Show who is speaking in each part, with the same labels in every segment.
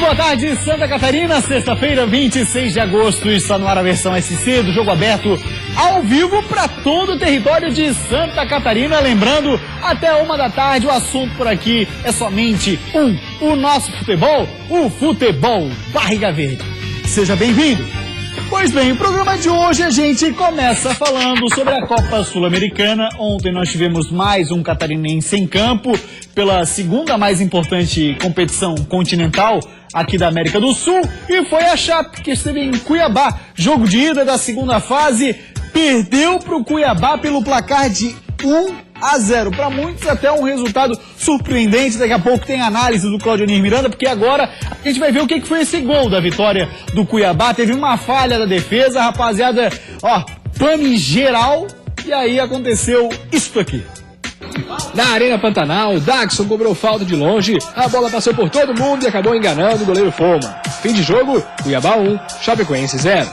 Speaker 1: boa tarde, Santa Catarina. Sexta-feira, 26 de agosto, está no ar a versão SC do Jogo Aberto, ao vivo para todo o território de Santa Catarina. Lembrando, até 1 da tarde, o assunto por aqui é somente o nosso futebol, o futebol Barriga Verde. Seja bem-vindo. Pois bem, o programa de hoje a gente começa falando sobre a Copa Sul-Americana. Ontem nós tivemos mais um catarinense em campo pela segunda mais importante competição continental aqui da América do Sul, e foi a Chape, que esteve em Cuiabá. Jogo de ida da segunda fase, perdeu para o Cuiabá pelo placar de 1-0. Para muitos até um resultado surpreendente. Daqui a pouco tem análise do Claudionir Miranda, porque agora a gente vai ver o que foi esse gol da vitória do Cuiabá. Teve uma falha da defesa, rapaziada, pane geral, e aí aconteceu isso aqui.
Speaker 2: Na Arena Pantanal, Daxon cobrou falta de longe, a bola passou por todo mundo e acabou enganando o goleiro Foma. Fim de jogo, Cuiabá 1, Chapecoense 0.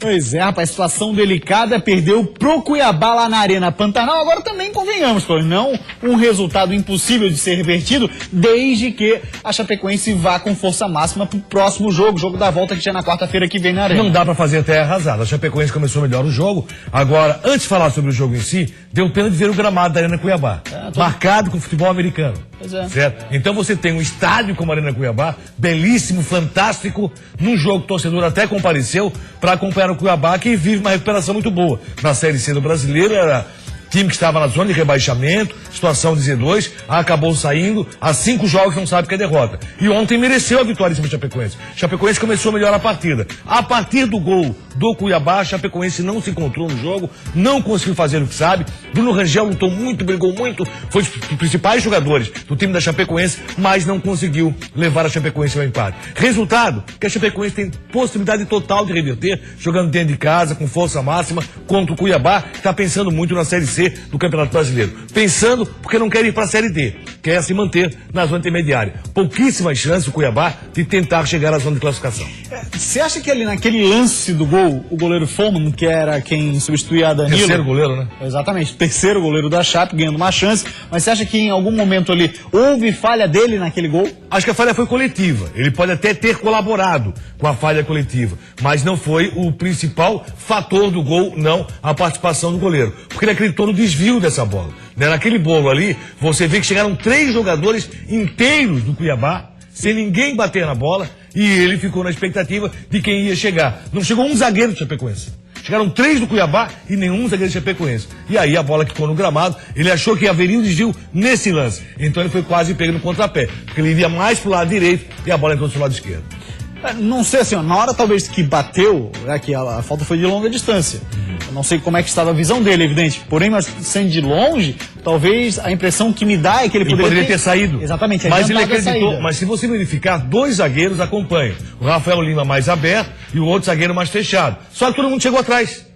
Speaker 1: Pois é, rapaz, situação delicada, perdeu pro Cuiabá lá na Arena Pantanal. Agora também convenhamos, não um resultado impossível de ser revertido, desde que a Chapecoense vá com força máxima pro próximo jogo da volta, que já é na quarta-feira que vem na Arena.
Speaker 3: Não dá pra fazer terra arrasada. A Chapecoense começou melhor o jogo. Agora, antes de falar sobre o jogo em si, deu pena de ver o gramado da Arena Cuiabá, marcado com futebol americano.
Speaker 1: Pois é.
Speaker 3: Certo? Então você tem um estádio como a Arena Cuiabá, belíssimo, fantástico, num jogo que o torcedor até compareceu para acompanhar o Cuiabá, que vive uma recuperação muito boa. Na Série C do Brasileiro, era time que estava na zona de rebaixamento, situação de Z2, acabou saindo, há 5 jogos não sabe o que é derrota. E ontem mereceu a vitória em cima do Chapecoense. Chapecoense começou melhor a partida. A partir do gol do Cuiabá, a Chapecoense não se encontrou no jogo, não conseguiu fazer o que sabe. Bruno Rangel lutou muito, brigou muito, foi um dos principais jogadores do time da Chapecoense, mas não conseguiu levar a Chapecoense ao empate. Resultado, que a Chapecoense tem possibilidade total de reverter, jogando dentro de casa, com força máxima, contra o Cuiabá, que está pensando muito na Série C do Campeonato Brasileiro. Pensando porque não quer ir para a Série D, quer se manter na zona intermediária. Pouquíssimas chances o Cuiabá de tentar chegar à zona de classificação.
Speaker 1: Você acha que ali naquele lance do gol, o goleiro Foman, que era quem substituía a Danilo...
Speaker 3: Terceiro goleiro, né?
Speaker 1: Exatamente, terceiro goleiro da Chape, ganhando uma chance, mas você acha que em algum momento ali houve falha dele naquele gol?
Speaker 3: Acho que a falha foi coletiva. Ele pode até ter colaborado com a falha coletiva, mas não foi o principal fator do gol, não, a participação do goleiro. Porque ele acreditou no desvio dessa bola. Naquele bolo ali, você vê que chegaram 3 jogadores inteiros do Cuiabá, sem ninguém bater na bola, e ele ficou na expectativa de quem ia chegar. Não chegou um zagueiro do Chapecoense. Chegaram 3 do Cuiabá e nenhum zagueiro do Chapecoense. E aí a bola ficou no gramado, ele achou que haveria um desvio nesse lance. Então ele foi quase pego no contrapé, porque ele iria mais pro lado direito e a bola entrou do lado esquerdo.
Speaker 1: Não sei, assim, na hora talvez que bateu, que a falta foi de longa distância. Eu não sei como é que estava a visão dele, evidente. Porém, mas sendo de longe, talvez a impressão que me dá é que ele poderia ter saído. Exatamente.
Speaker 3: Mas ele acreditou. Mas se você verificar, 2 zagueiros acompanham. O Rafael Lima mais aberto e o outro zagueiro mais fechado. Só que todo mundo chegou atrás.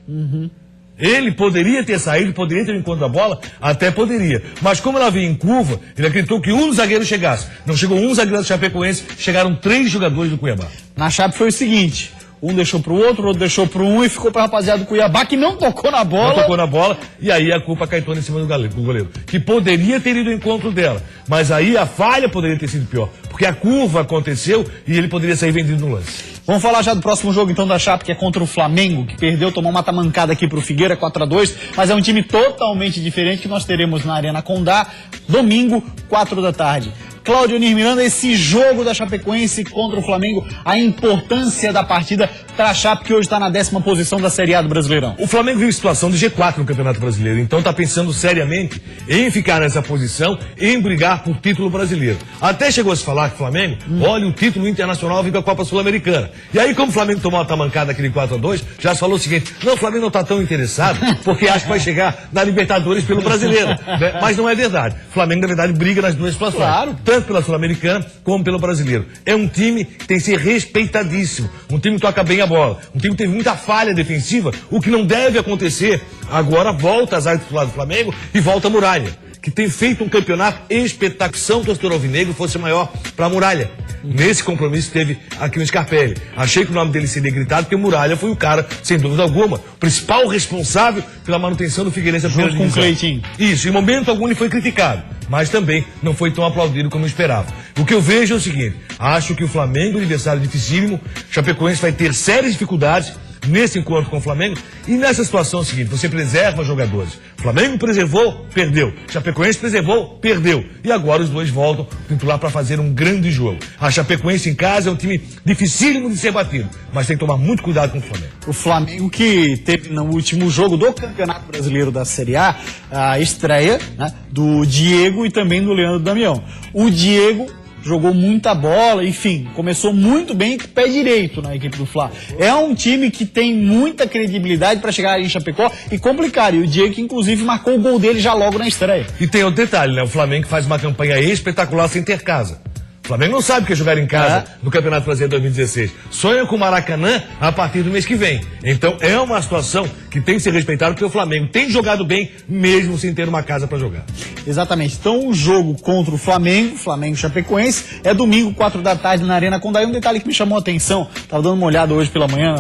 Speaker 3: Ele poderia ter saído, poderia ter encontro da bola, até poderia. Mas como ela veio em curva, ele acreditou que um zagueiro chegasse. Não chegou um zagueiro do Chapecoense, chegaram 3 jogadores do Cuiabá.
Speaker 1: Na Chape foi o seguinte: um deixou pro outro deixou pro um, e ficou pra rapaziada do Cuiabá, que não tocou na bola.
Speaker 3: Não tocou na bola, e aí a culpa caiu toda em cima do goleiro, que poderia ter ido ao encontro dela. Mas aí a falha poderia ter sido pior, porque a curva aconteceu e ele poderia sair vendido no lance.
Speaker 1: Vamos falar já do próximo jogo então da Chape, que é contra o Flamengo, que perdeu, tomou uma tamancada aqui pro Figueira, 4-2, mas é um time totalmente diferente que nós teremos na Arena Condá, domingo, 4 da tarde. Claudionir Miranda, esse jogo da Chapecoense contra o Flamengo, a importância da partida para a Chape, que hoje está na 10ª posição da Série A do Brasileirão.
Speaker 3: O Flamengo vive situação de G4 no Campeonato Brasileiro, então está pensando seriamente em ficar nessa posição, em brigar por título brasileiro. Até chegou a se falar que o Flamengo, olha, o título internacional vem com a Copa Sul-Americana. E aí, como o Flamengo tomou uma tamancada aquele 4-2, já se falou o seguinte: não, o Flamengo não está tão interessado, porque acha que vai chegar na Libertadores pelo brasileiro. Né? Mas não é verdade. O Flamengo, na verdade, briga nas duas situações.
Speaker 1: Claro.
Speaker 3: Tanto pela Sul-Americana como pelo brasileiro. É um time que tem que ser respeitadíssimo. Um time que toca bem a bola. Um time que teve muita falha defensiva, o que não deve acontecer. Agora volta as áreas titular do Flamengo e volta a Muralha, que tem feito um campeonato espetacular. O torcedor alvinegro fosse maior para a Muralha. Nesse compromisso que teve aqui no Scarpelli. Achei que o nome dele seria gritado, porque o Muralha foi o cara, sem dúvida alguma, o principal responsável pela manutenção do Figueirense.
Speaker 1: Junto com o Cleitinho.
Speaker 3: Isso, em momento algum ele foi criticado, mas também não foi tão aplaudido como eu esperava. O que eu vejo é o seguinte, acho que o Flamengo é um adversário dificílimo, Chapecoense vai ter sérias dificuldades nesse encontro com o Flamengo, e nessa situação é o seguinte, você preserva jogadores. O Flamengo preservou, perdeu. Chapecoense preservou, perdeu. E agora os dois voltam titular para fazer um grande jogo. A Chapecoense em casa é um time dificílimo de ser batido, mas tem que tomar muito cuidado com o Flamengo.
Speaker 1: O Flamengo que teve no último jogo do Campeonato Brasileiro da Série A, a estreia, né, do Diego e também do Leandro Damião. O Diego jogou muita bola, enfim, começou muito bem com o pé direito na equipe do Fla. É um time que tem muita credibilidade para chegar em Chapecó e complicar. E o Diego, que inclusive marcou o gol dele já logo na estreia.
Speaker 3: E tem outro detalhe, né? O Flamengo faz uma campanha espetacular sem ter casa. O Flamengo não sabe o que é jogar em casa no Campeonato Brasileiro 2016. Sonha com o Maracanã a partir do mês que vem. Então é uma situação que tem que ser respeitada, porque o Flamengo tem jogado bem, mesmo sem ter uma casa para jogar. Exatamente.
Speaker 1: Então o jogo contra o Flamengo Chapecoense, é domingo, 4 da tarde, na Arena Condá. Um detalhe que me chamou a atenção, estava dando uma olhada hoje pela manhã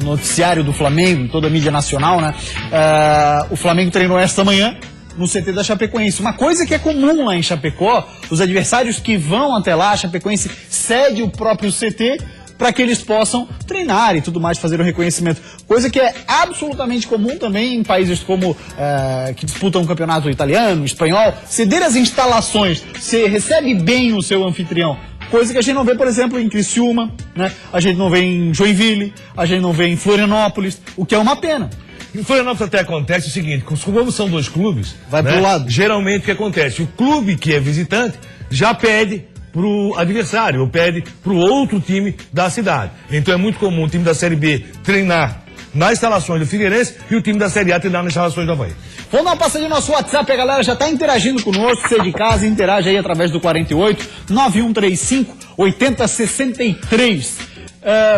Speaker 1: no noticiário do Flamengo, em toda a mídia nacional, né? O Flamengo treinou esta manhã no CT da Chapecoense. Uma coisa que é comum lá em Chapecó, os adversários que vão até lá, a Chapecoense cede o próprio CT para que eles possam treinar e tudo mais, fazer o reconhecimento. Coisa que é absolutamente comum também em países como que disputam o campeonato italiano, espanhol, ceder as instalações, você recebe bem o seu anfitrião. Coisa que a gente não vê, por exemplo, em Criciúma, né? A gente não vê em Joinville, a gente não vê em Florianópolis, o que é uma pena.
Speaker 3: Em Florianópolis até acontece o seguinte, como são dois clubes,
Speaker 1: vai pro lado.
Speaker 3: Geralmente o que acontece? O clube que é visitante já pede pro adversário, ou pede pro outro time da cidade. Então é muito comum o time da Série B treinar nas instalações do Figueirense e o time da Série A treinar nas instalações do Avaí.
Speaker 1: Vamos dar uma passadinha no nosso WhatsApp, a galera já está interagindo conosco, você de casa, interage aí através do 48 9135 8063.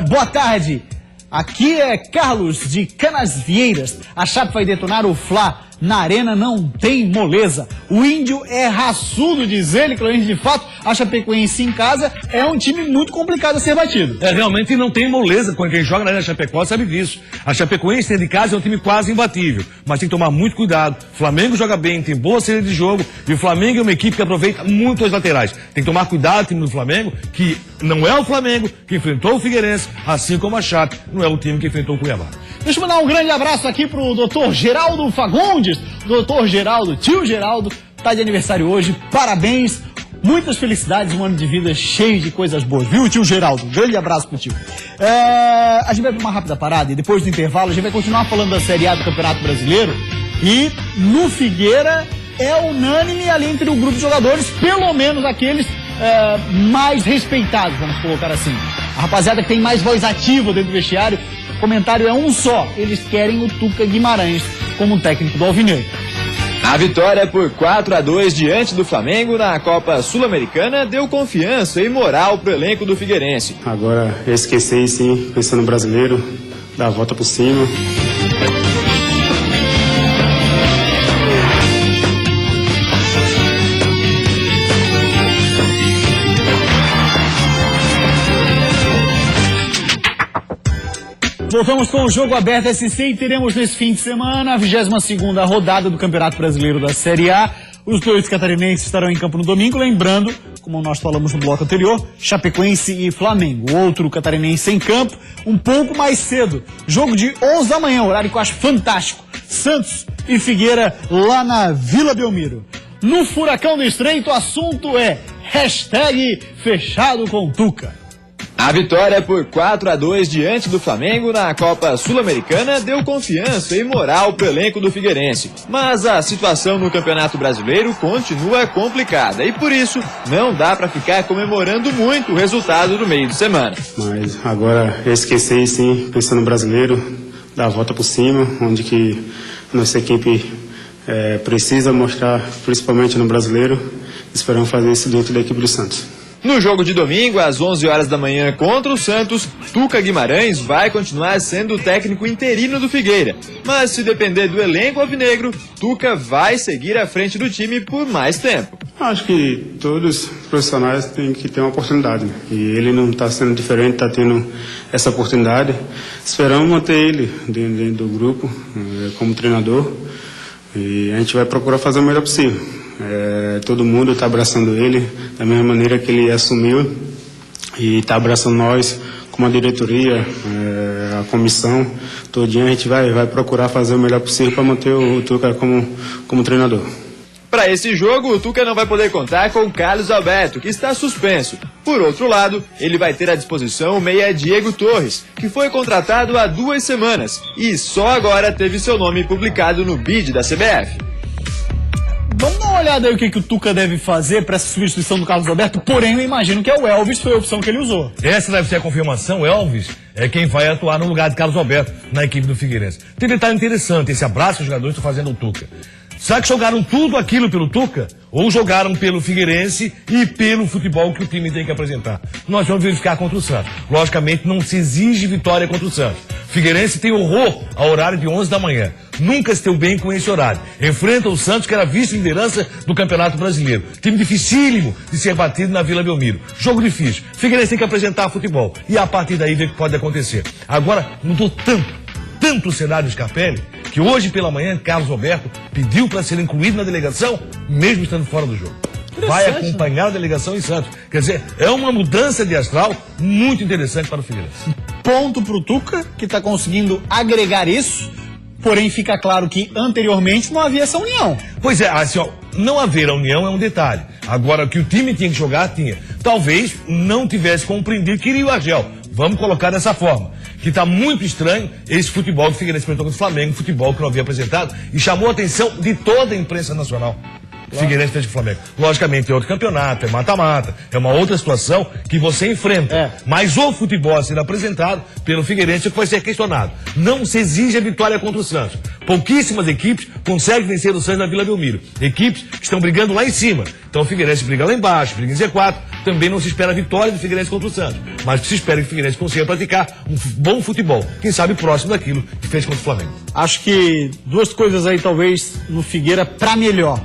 Speaker 1: Boa tarde. Aqui é Carlos de Canasvieiras. A Chape vai detonar o Fla. Na arena não tem moleza. O Índio é raçudo, diz ele, que de fato a Chapecoense em casa é um time muito complicado a ser batido.
Speaker 3: Realmente não tem moleza com quem joga na Arena Chapecó, sabe disso. A Chapecoense dentro de casa é um time quase imbatível, mas tem que tomar muito cuidado. O Flamengo joga bem, tem boa série de jogo e o Flamengo é uma equipe que aproveita muito as laterais. Tem que tomar cuidado o time do Flamengo, que não é o Flamengo que enfrentou o Figueirense, assim como a Chape não é o time que enfrentou o Cuiabá.
Speaker 1: Deixa eu mandar um grande abraço aqui pro Dr. Geraldo Fagundes. Dr. Geraldo, tio Geraldo, tá de aniversário hoje, parabéns, muitas felicidades, um ano de vida cheio de coisas boas, viu, tio Geraldo? Grande abraço pro tio. A gente vai pra uma rápida parada e depois do intervalo a gente vai continuar falando da Série A do Campeonato Brasileiro e no Figueira é unânime ali entre o grupo de jogadores, pelo menos aqueles mais respeitados, vamos colocar assim. A rapaziada que tem mais voz ativa dentro do vestiário, o comentário é um só, eles querem o Tuca Guimarães como técnico do Alvinegro.
Speaker 4: A vitória por 4-2 diante do Flamengo na Copa Sul-Americana deu confiança e moral pro elenco do Figueirense.
Speaker 5: Agora eu esqueci sim, pensando no brasileiro, dar a volta por cima.
Speaker 1: Voltamos com o Jogo Aberto SC e teremos nesse fim de semana a 22ª rodada do Campeonato Brasileiro da Série A. Os dois catarinenses estarão em campo no domingo, lembrando, como nós falamos no bloco anterior, Chapecoense e Flamengo. O outro catarinense em campo um pouco mais cedo. Jogo de 11 da manhã, horário que eu acho fantástico. Santos e Figueira lá na Vila Belmiro. No Furacão do Estreito, o assunto é #fechado com Tuca.
Speaker 4: A vitória por 4-2 diante do Flamengo na Copa Sul-Americana deu confiança e moral pro elenco do Figueirense. Mas a situação no Campeonato Brasileiro continua complicada e por isso não dá para ficar comemorando muito o resultado do meio de semana.
Speaker 5: Mas agora eu esqueci sim, pensando no brasileiro, dar a volta por cima, onde que nossa equipe precisa mostrar, principalmente no brasileiro. Esperamos fazer isso dentro da equipe do Santos.
Speaker 4: No jogo de domingo, às 11 horas da manhã contra o Santos, Tuca Guimarães vai continuar sendo o técnico interino do Figueira. Mas se depender do elenco alvinegro, Tuca vai seguir à frente do time por mais tempo.
Speaker 5: Acho que todos os profissionais têm que ter uma oportunidade, né? E ele não está sendo diferente, está tendo essa oportunidade. Esperamos manter ele dentro do grupo como treinador e a gente vai procurar fazer o melhor possível. Todo mundo está abraçando ele da mesma maneira que ele assumiu e está abraçando nós, como a diretoria, a comissão, todinha a gente vai procurar fazer o melhor possível para manter o Tuca como treinador.
Speaker 4: Para esse jogo, o Tuca não vai poder contar com Carlos Alberto, que está suspenso. Por outro lado, ele vai ter à disposição o meia Diego Torres, que foi contratado há 2 semanas e só agora teve seu nome publicado no bid da CBF.
Speaker 1: Vamos dar uma olhada aí o que o Tuca deve fazer para essa substituição do Carlos Alberto, porém eu imagino que é o Elvis, foi a opção que ele usou.
Speaker 3: Essa deve ser a confirmação. Elvis é quem vai atuar no lugar de Carlos Alberto na equipe do Figueirense. Tem detalhe interessante, esse abraço que os jogadores estão fazendo ao Tuca. Será que jogaram tudo aquilo pelo Tuca? Ou jogaram pelo Figueirense e pelo futebol que o time tem que apresentar? Nós vamos verificar contra o Santos. Logicamente, não se exige vitória contra o Santos. O Figueirense tem horror ao horário de 11 da manhã. Nunca se deu bem com esse horário. Enfrenta o Santos, que era vice-liderança do Campeonato Brasileiro. Time dificílimo de ser batido na Vila Belmiro. Jogo difícil. O Figueirense tem que apresentar futebol. E a partir daí ver o que pode acontecer. Agora, mudou tanto o cenário do Scarpelli, que hoje pela manhã Carlos Alberto pediu para ser incluído na delegação, mesmo estando fora do jogo. Vai acompanhar a delegação em Santos. Quer dizer, é uma mudança de astral muito interessante para o Figueirense.
Speaker 1: Ponto pro Tuca, que está conseguindo agregar isso, porém fica claro que anteriormente não havia essa união.
Speaker 3: Pois é, assim, ó, não haver a união é um detalhe. Agora, que o time tinha que jogar, tinha. Talvez não tivesse compreendido que iria o Argel. Vamos colocar dessa forma. Que está muito estranho esse futebol que o Figueirense apresentou contra o Flamengo, futebol que não havia apresentado, e chamou a atenção de toda a imprensa nacional. Figueirense fez o Flamengo. Logicamente é outro campeonato, é mata-mata, é uma outra situação que você enfrenta. Mas o futebol a ser apresentado pelo Figueirense vai ser questionado. Não se exige a vitória contra o Santos. Pouquíssimas equipes conseguem vencer o Santos na Vila Belmiro. Equipes que estão brigando lá em cima. Então o Figueirense briga lá embaixo, briga em Z4. Também não se espera a vitória do Figueirense contra o Santos. Mas se espera que o Figueirense consiga praticar um bom futebol. Quem sabe próximo daquilo que fez contra o Flamengo.
Speaker 1: Acho que 2 coisas aí talvez no Figueira para melhor.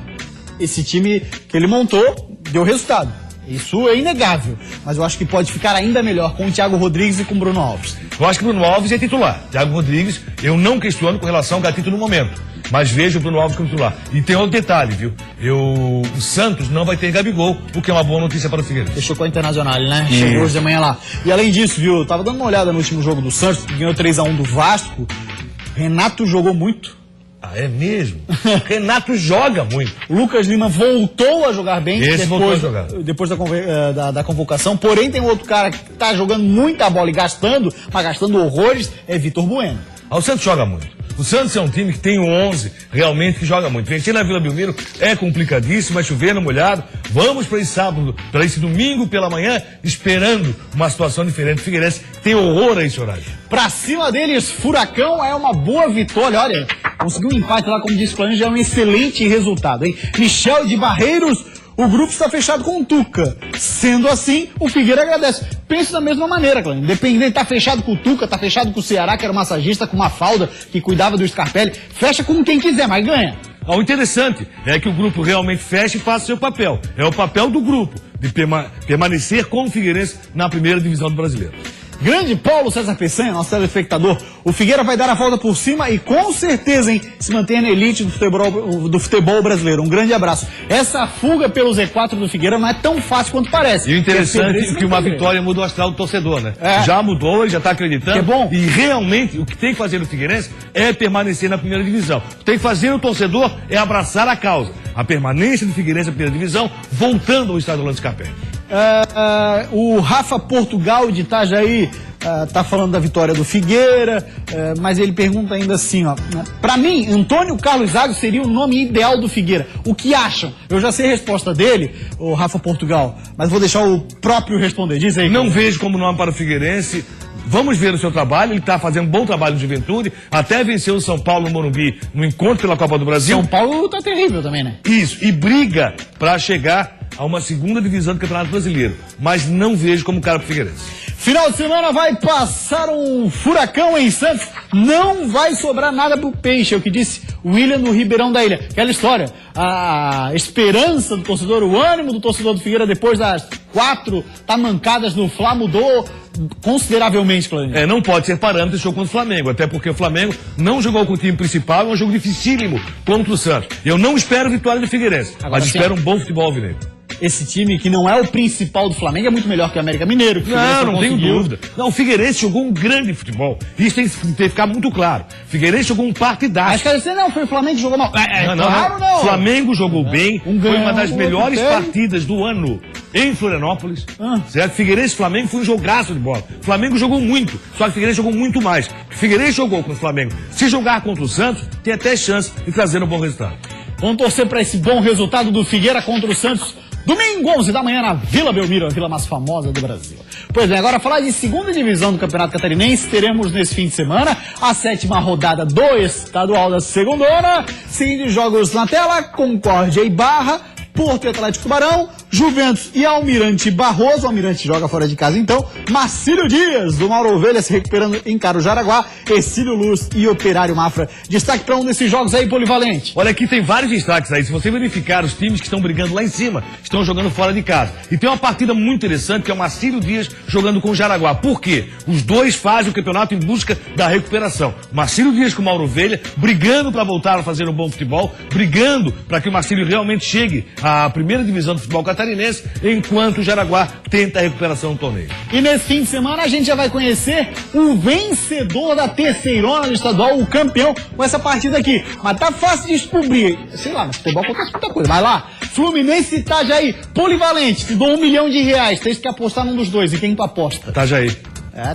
Speaker 1: Esse time que ele montou deu resultado. Isso é inegável. Mas eu acho que pode ficar ainda melhor com o Thiago Rodrigues e com o Bruno Alves.
Speaker 3: Eu acho que o Bruno Alves é titular. Thiago Rodrigues, eu não questiono com relação ao Gatito no momento. Mas vejo o Bruno Alves como titular. E tem outro detalhe, viu? O Santos não vai ter Gabigol, o que é uma boa notícia para o Figueirense.
Speaker 1: Fechou com a Internacional, né? Chegou hoje de manhã lá. E além disso, viu? Eu tava dando uma olhada no último jogo do Santos, que ganhou 3-1 do Vasco. Renato jogou muito.
Speaker 3: Ah, é mesmo? Renato joga muito.
Speaker 1: O Lucas Lima voltou a jogar bem depois da convocação. Porém, tem outro cara que tá jogando muita bola e gastando, mas gastando horrores, é Vitor Bueno.
Speaker 3: O Santos joga muito. O Santos é um time que tem um 11 realmente que joga muito. Vencer na Vila Belmiro é complicadíssimo, vai chover no molhado. Vamos para esse sábado, para esse domingo pela manhã, esperando uma situação diferente. O Figueirense tem horror a esse horário.
Speaker 1: Pra cima deles, Furacão é uma boa vitória. Olha, conseguiu um empate lá, como disse o Planejamento, já é um excelente resultado, hein? Michel de Barreiros, o grupo está fechado com o Tuca. Sendo assim, o Figueira agradece. Penso da mesma maneira, Cláudio. Independente, tá fechado com o Tuca, tá fechado com o Ceará, que era o massagista, com uma falda, que cuidava do Scarpelli. Fecha com quem quiser, mas ganha.
Speaker 3: O interessante é que o grupo realmente fecha e faça o seu papel. É o papel do grupo, de permanecer com o Figueirense na primeira divisão do Brasileiro.
Speaker 1: Grande Paulo César Peçanha, nosso telespectador. O Figueira vai dar a volta por cima e com certeza, hein, se manter na elite do futebol brasileiro. Um grande abraço. Essa fuga pelo Z4 do Figueira não é tão fácil quanto parece.
Speaker 3: E o interessante é que uma vitória muda o astral do torcedor, né? Já mudou, ele já está acreditando.
Speaker 1: Que bom.
Speaker 3: E realmente o que tem que fazer no Figueirense é permanecer na primeira divisão. O que tem que fazer o torcedor é abraçar a causa. A permanência do Figueirense na primeira divisão, voltando ao estádio Orlando Scarpelli.
Speaker 1: O Rafa Portugal de Itajaí tá falando da vitória do Figueira, mas ele pergunta ainda assim, ó. Pra mim, Antônio Carlos Zago seria o nome ideal do Figueira. O que acham? Eu já sei a resposta dele, o Rafa Portugal, mas vou deixar o próprio responder. Diz aí.
Speaker 3: Não vejo como nome para o Figueirense. Vamos ver o seu trabalho, ele está fazendo um bom trabalho de juventude, até venceu o São Paulo no Morumbi no encontro pela Copa do Brasil.
Speaker 1: São Paulo tá terrível também, né?
Speaker 3: Isso, e briga para chegar a uma segunda divisão do Campeonato Brasileiro, mas não vejo como cara pro Figueirense.
Speaker 1: Final de semana vai passar um furacão em Santos, não vai sobrar nada pro peixe, é o que disse William no Ribeirão da Ilha. Aquela história, a esperança do torcedor, o ânimo do torcedor do Figueira depois das 4 tamancadas no Fla mudou consideravelmente, Claudinho.
Speaker 3: Não pode ser parâmetro esse jogo contra o Flamengo, até porque o Flamengo não jogou com o time principal, é um jogo dificílimo contra o Santos. Eu não espero vitória do Figueirense, mas espero um bom futebol alvinegro.
Speaker 1: Esse time que não é o principal do Flamengo é muito melhor que o América Mineiro. Que
Speaker 3: não tenho dúvida. Não, o Figueirense jogou um grande futebol. Isso tem que ficar muito claro. O Figueirense jogou um partidaço.
Speaker 1: Acho que você não, foi o Flamengo que jogou mal.
Speaker 3: Não. O Flamengo jogou bem. Foi uma das melhores partidas do ano em Florianópolis. Certo? Figueirense e Flamengo foi um jogaço de bola. O Flamengo jogou muito, só que o Figueirense jogou muito mais. O Figueirense jogou com o Flamengo. Se jogar contra o Santos, tem até chance de trazer um bom resultado.
Speaker 1: Vamos torcer para esse bom resultado do Figueira contra o Santos. Domingo, 11 da manhã, na Vila Belmiro, a vila mais famosa do Brasil. Pois bem, agora falar de segunda divisão do Campeonato Catarinense, teremos nesse fim de semana a 7ª rodada do estadual da segundona. Seguindo jogos na tela, Concórdia e Barra, Porto e Atlético Tubarão, Juventus e Almirante Barroso. O Almirante joga fora de casa então. Marcílio Dias, do Mauro Ovelha, se recuperando em Carujaraguá. Exílio Luz e Operário Mafra. Destaque para um desses jogos aí, Polivalente.
Speaker 3: Olha, aqui tem vários destaques aí. Se você verificar, os times que estão brigando lá em cima estão jogando fora de casa. E tem uma partida muito interessante, que é o Marcílio Dias jogando com o Jaraguá. Por quê? Os dois fazem o campeonato em busca da recuperação. Marcílio Dias com o Mauro Ovelha, brigando para voltar a fazer um bom futebol, brigando para que o Marcílio realmente chegue à primeira divisão do futebol catarinense, enquanto o Jaraguá tenta a recuperação do torneio.
Speaker 1: E nesse fim de semana a gente já vai conhecer o vencedor da terceirona do estadual, o campeão, com essa partida aqui. Mas tá fácil de descobrir. Sei lá, no futebol acontece muita coisa. Vai lá, Fluminense e Itajaí, Polivalente, te dou R$1 milhão. Tens que apostar num dos dois. E quem tu aposta?
Speaker 3: Itajaí.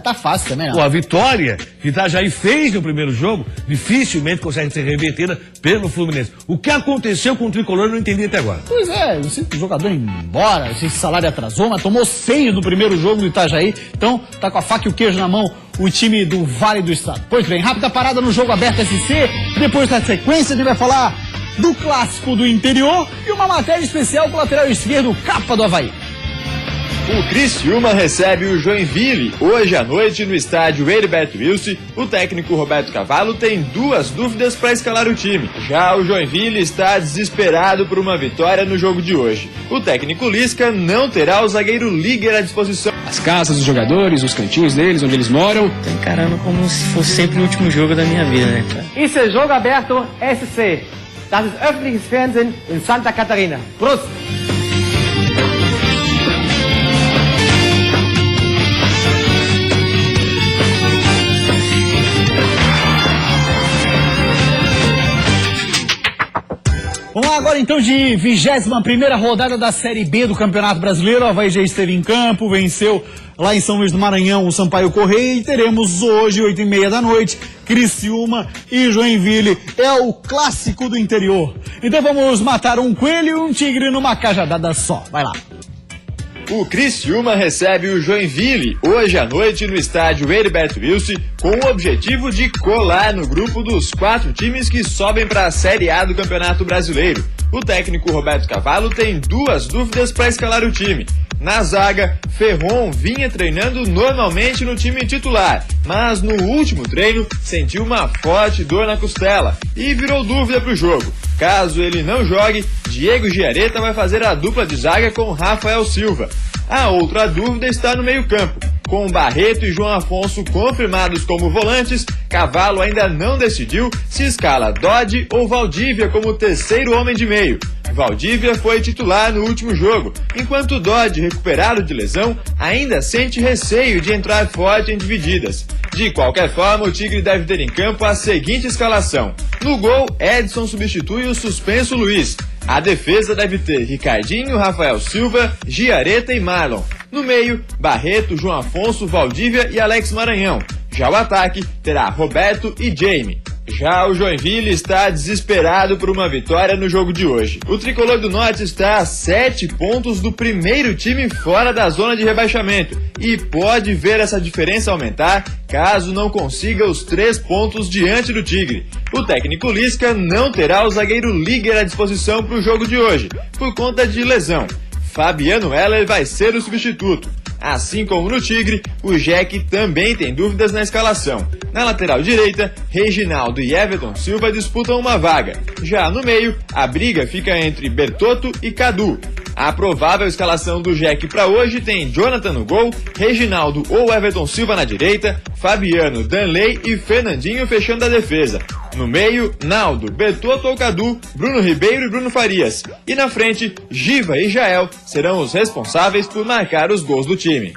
Speaker 1: Tá fácil também, não.
Speaker 3: A vitória que Itajaí fez no primeiro jogo, dificilmente consegue ser revertida pelo Fluminense. O que aconteceu com o Tricolor eu não entendi até agora.
Speaker 1: Pois é, não sei se o jogador ia embora, não sei se o salário atrasou, mas tomou 6 do primeiro jogo do Itajaí. Então, tá com a faca e o queijo na mão o time do Vale do Estado. Pois bem, rápida parada no Jogo Aberto SC. Depois da sequência, a gente vai falar do clássico do interior e uma matéria especial com o lateral esquerdo, Capa do Avaí.
Speaker 4: O Criciúma recebe o Joinville hoje à noite no estádio Heriberto Wilson. O técnico Roberto Cavalo tem 2 dúvidas para escalar o time. Já o Joinville está desesperado por uma vitória no jogo de hoje. O técnico Lisca não terá o zagueiro Liger à disposição.
Speaker 2: As casas dos jogadores, os cantinhos deles, onde eles moram.
Speaker 6: Tô encarando como se fosse sempre o último jogo da minha vida, né, cara?
Speaker 7: Isso é Jogo Aberto SC. Das ist öffentliches Fernsehen in Santa Catarina. Prost!
Speaker 1: Vamos lá agora então de 21ª rodada da Série B do Campeonato Brasileiro. O Avaí já esteve em campo, venceu lá em São Luís do Maranhão o Sampaio Correia e teremos hoje, 8h30 da noite, Criciúma e Joinville. É o clássico do interior. Então vamos matar um coelho e um tigre numa cajadada só. Vai lá.
Speaker 4: O Criciúma recebe o Joinville hoje à noite no estádio Heriberto Wilson com o objetivo de colar no grupo dos 4 times que sobem para a Série A do Campeonato Brasileiro. O técnico Roberto Cavalo tem 2 dúvidas para escalar o time. Na zaga, Ferron vinha treinando normalmente no time titular, mas no último treino sentiu uma forte dor na costela e virou dúvida para o jogo. Caso ele não jogue, Diego Giareta vai fazer a dupla de zaga com Rafael Silva. A outra dúvida está no meio-campo. Com Barreto e João Afonso confirmados como volantes, Cavalo ainda não decidiu se escala Dodge ou Valdívia como terceiro homem de meio. Valdívia foi titular no último jogo, enquanto Dodge, recuperado de lesão, ainda sente receio de entrar forte em divididas. De qualquer forma, o Tigre deve ter em campo a seguinte escalação. No gol, Edson substitui o suspenso Luiz. A defesa deve ter Ricardinho, Rafael Silva, Giareta e Marlon. No meio, Barreto, João Afonso, Valdívia e Alex Maranhão. Já o ataque terá Roberto e Jamie. Já o Joinville está desesperado por uma vitória no jogo de hoje. O Tricolor do Norte está a 7 pontos do primeiro time fora da zona de rebaixamento e pode ver essa diferença aumentar caso não consiga os 3 pontos diante do Tigre. O técnico Lisca não terá o zagueiro Liger à disposição para o jogo de hoje, por conta de lesão. Fabiano Heller vai ser o substituto. Assim como no Tigre, o Jack também tem dúvidas na escalação. Na lateral direita, Reginaldo e Everton Silva disputam uma vaga. Já no meio, a briga fica entre Bertotto e Cadu. A provável escalação do Jack para hoje tem Jonathan no gol, Reginaldo ou Everton Silva na direita, Fabiano, Danley e Fernandinho fechando a defesa. No meio, Naldo, Bertotto ou Cadu, Bruno Ribeiro e Bruno Farias. E na frente, Giva e Jael serão os responsáveis por marcar os gols do time.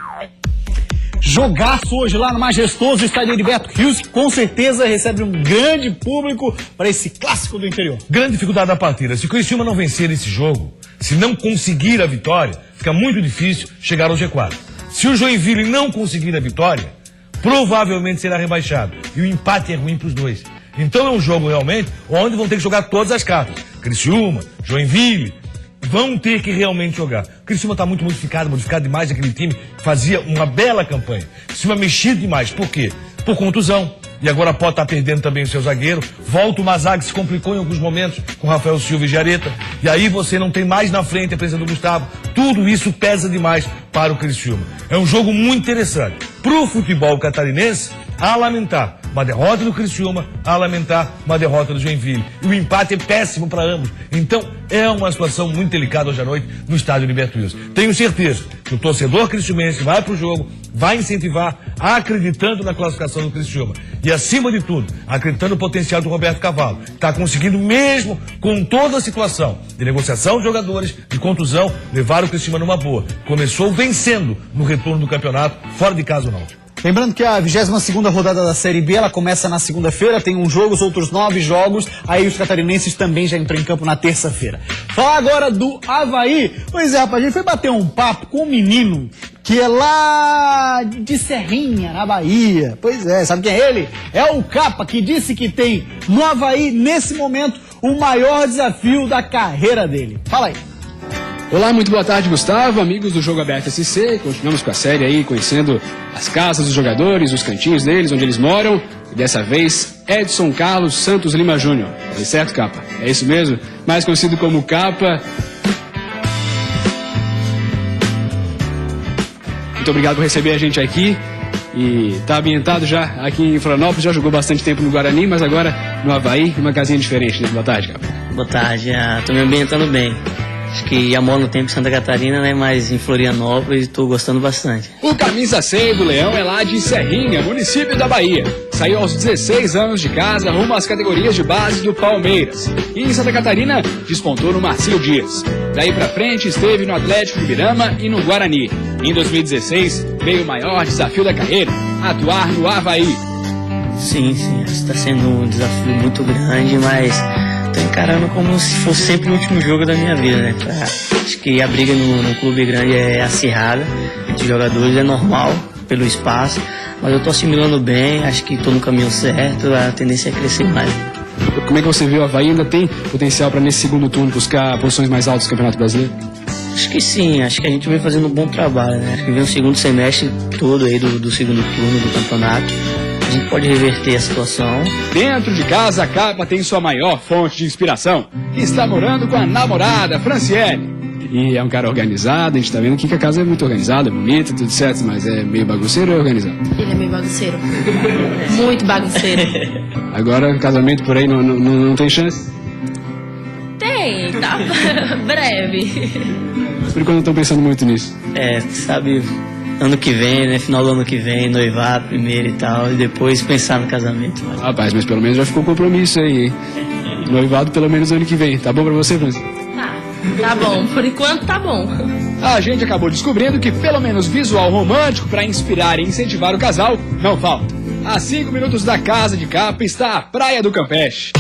Speaker 1: Jogaço hoje lá no majestoso estádio Heriberto Rios, que com certeza recebe um grande público para esse clássico do interior.
Speaker 3: Grande dificuldade da partida. Se o Criciúma não vencer esse jogo, se não conseguir a vitória, fica muito difícil chegar ao G4. Se o Joinville não conseguir a vitória, provavelmente será rebaixado. E o empate é ruim para os dois. Então é um jogo realmente onde vão ter que jogar todas as cartas. Criciúma, Joinville, vão ter que realmente jogar. O Criciúma está muito modificado demais daquele time que fazia uma bela campanha. O Criciúma mexido demais. Por quê? Por contusão. E agora pode estar perdendo também o seu zagueiro. Volta o Mazag, se complicou em alguns momentos com Rafael Silva e Giareta. E aí você não tem mais na frente a presença do Gustavo. Tudo isso pesa demais para o Criciúma. É um jogo muito interessante. Para o futebol catarinense, a lamentar uma derrota do Criciúma, a lamentar uma derrota do Joinville. E o empate é péssimo para ambos. Então, é uma situação muito delicada hoje à noite no estádio Heriberto Rios. Tenho certeza que o torcedor criciumense vai para o jogo, vai incentivar, acreditando na classificação do Criciúma. E, acima de tudo, acreditando no potencial do Roberto Cavalo. Está conseguindo, mesmo com toda a situação de negociação de jogadores, de contusão, levar o Criciúma numa boa. Começou vencendo no retorno do campeonato, fora de casa ou não.
Speaker 1: Lembrando que a 22ª rodada da Série B, ela começa na segunda-feira, tem um jogo, os outros 9 jogos, aí os catarinenses também já entram em campo na terça-feira. Falar agora do Avaí. Pois é, rapaz, a gente foi bater um papo com um menino que é lá de Serrinha, na Bahia. Pois é, sabe quem é ele? É o Capa, que disse que tem no Avaí, nesse momento, o maior desafio da carreira dele. Fala aí.
Speaker 2: Olá, muito boa tarde, Gustavo, amigos do Jogo Aberto SC. Continuamos com a série aí, conhecendo as casas dos jogadores, os cantinhos deles, onde eles moram. E dessa vez, Edson Carlos Santos Lima Júnior. É certo, Capa? É isso mesmo? Mais conhecido como Capa. Muito obrigado por receber a gente aqui. E tá ambientado já aqui em Florianópolis, já jogou bastante tempo no Guarani, mas agora no Avaí, uma casinha diferente, né? Boa tarde, Capa.
Speaker 6: Boa tarde, tô me ambientando bem. Acho que já moro no tempo em Santa Catarina, né? Mas em Florianópolis estou gostando bastante.
Speaker 2: O camisa 100 do Leão é lá de Serrinha, município da Bahia. Saiu aos 16 anos de casa rumo às categorias de base do Palmeiras. E em Santa Catarina despontou no Marcílio Dias. Daí pra frente esteve no Atlético de Ibirama e no Guarani. Em 2016 veio o maior desafio da carreira, atuar no Avaí.
Speaker 6: Sim, está sendo um desafio muito grande, mas tô encarando como se fosse sempre o último jogo da minha vida, né? Acho que a briga no clube grande é acirrada, entre jogadores é normal, pelo espaço, mas eu tô assimilando bem, acho que tô no caminho certo, a tendência é crescer mais.
Speaker 2: Como é que você vê o Avaí? Ainda tem potencial para nesse segundo turno buscar posições mais altas do Campeonato Brasileiro?
Speaker 6: Acho que sim, acho que a gente vem fazendo um bom trabalho, né? Acho que vem o segundo semestre todo aí do segundo turno do campeonato. A gente pode reverter a situação.
Speaker 2: Dentro de casa, a Capa tem sua maior fonte de inspiração. Está morando com a namorada, Franciele. E é um cara organizado, a gente tá vendo aqui que a casa é muito organizada, bonita, tudo certo, mas é meio bagunceiro ou é organizado?
Speaker 8: Ele é meio bagunceiro. Muito bagunceiro.
Speaker 2: Agora, casamento por aí não tem chance?
Speaker 8: Tem, tá breve.
Speaker 2: Por enquanto não estão pensando muito nisso.
Speaker 6: Sabe, ano que vem, né? Final do ano que vem, noivar primeiro e tal, e depois pensar no casamento.
Speaker 2: Rapaz, mas pelo menos já ficou compromisso aí, hein? Noivado pelo menos ano que vem. Tá bom pra você, Francis?
Speaker 8: Tá bom. Por enquanto tá bom.
Speaker 2: A gente acabou descobrindo que pelo menos visual romântico pra inspirar e incentivar o casal não falta. A 5 minutos da casa de Capa está a Praia do Campeche.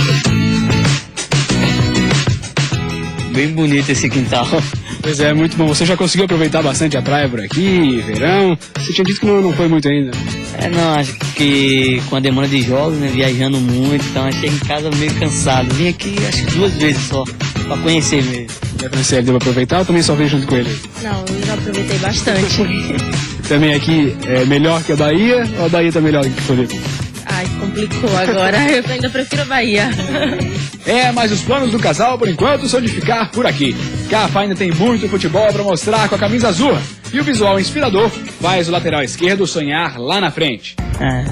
Speaker 6: Bem bonito esse quintal.
Speaker 2: Pois é, muito bom. Você já conseguiu aproveitar bastante a praia por aqui, verão? Você tinha dito que não foi muito ainda.
Speaker 6: Não, acho que com a demanda de jogos, né, viajando muito, então eu chego em casa meio cansado. Vim aqui acho que 2 vezes só, pra conhecer mesmo.
Speaker 2: Já conheci ele, deu pra aproveitar ou também só veio junto com ele?
Speaker 8: Não, eu já aproveitei bastante.
Speaker 2: Também aqui é melhor que a Bahia ou a Bahia tá melhor do que Floripa?
Speaker 8: Ai, complicou agora. Eu ainda prefiro a Bahia.
Speaker 2: Mas os planos do casal, por enquanto, são de ficar por aqui. Capa ainda tem muito futebol para mostrar com a camisa azul. E o visual inspirador faz o lateral esquerdo sonhar lá na frente.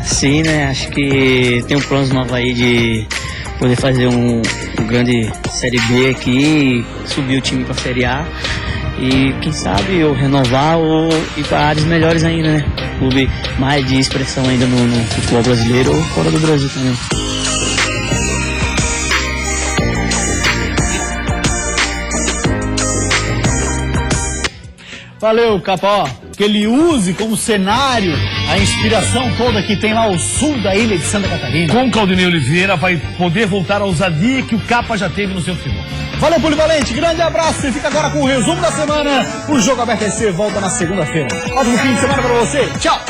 Speaker 6: Sim, né? Acho que tem um planos novo aí de poder fazer um grande Série B aqui, subir o time para a Série A. E quem sabe ou renovar ou ir para áreas melhores ainda, né? Clube mais de expressão ainda no futebol brasileiro ou fora do Brasil também.
Speaker 1: Valeu, Capa, ó, que ele use como cenário a inspiração toda que tem lá o sul da ilha de Santa Catarina.
Speaker 3: Com Claudinei Oliveira vai poder voltar à ousadia que o Capa já teve no seu futebol.
Speaker 1: Valeu, Polivalente, grande abraço, você fica agora com o resumo da semana. O Jogo Aberto SC volta na segunda-feira. Ótimo fim de semana pra você, tchau!